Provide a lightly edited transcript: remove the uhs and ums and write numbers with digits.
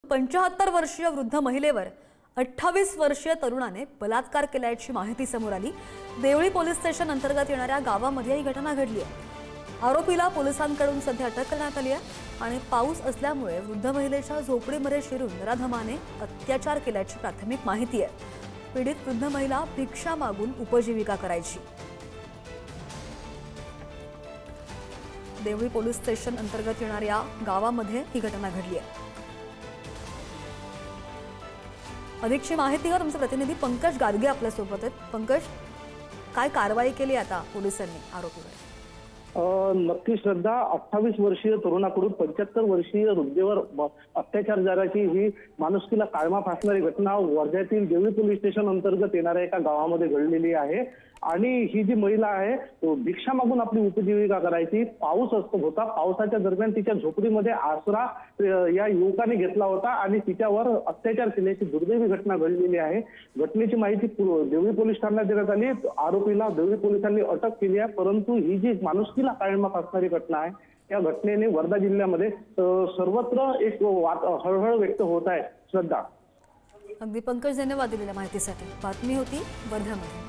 75 वर्षीय वृद्ध महिलेवर 28 वर्षीय तरुणाने बलात्कार केल्याची माहिती समोर आली। देवळी पोलीस स्टेशन अंतर्गत येणाऱ्या गावामध्ये ही घटना घडली आहे। आरोपीला पोलिसांकडून सध्या अटक करण्यात आली आहे आणि पाऊस असल्यामुळे वृद्ध महिलेच्या झोपडीमध्ये शिरून नराधमाने अत्याचार केल्याची प्राथमिक माहिती आहे। पीडित वृद्ध महिला भिक्षा मागून उपजीविका करायची। देवळी पोलीस स्टेशन अंतर्गत येणाऱ्या गावामध्ये ही घटना घडली आहे। अधिकची माहिती तुमचे प्रतिनिधी पंकज गाडगे आपल्या सोबत आहेत। पंकज, काय कारवाई केली आता पोलिसांनी आरोपीवर? नक्की श्रद्धा, 28 वर्षीय तरुणाकडून 75 वर्षीय वृद्धेवर अत्याचार झाल्याची ही माणुसकीला काळमा फासणारी घटना वर्ध्यातील देवळी पोलीस स्टेशन अंतर्गत येणाऱ्या एका गावामध्ये घडलेली आहे। आणि ही जी महिला आहे भिक्षा मागून आपली उपजीविका करायची। पाऊस होता, पावसाच्या दरम्यान तिच्या झोपडीमध्ये आसरा या युवकाने घेतला होता आणि तिच्यावर अत्याचार केल्याची दुर्दैवी घटना घडलेली आहे। घटनेची माहिती देवळी पोलीस ठाण्यात देण्यात आली। आरोपीला देवळी पोलिसांनी अटक केली आहे, परंतु ही जी माणुसकीला काळमा फासणारी घटना आहे या घटनेने वर्धा जिल्ह्यामध्ये सर्वत्र एक हळहळ व्यक्त होत आहे। श्रद्धा, अगदी पंकज, धन्यवाद दिलेल्या माहितीसाठी। बातमी होती वर्ध्यामध्ये।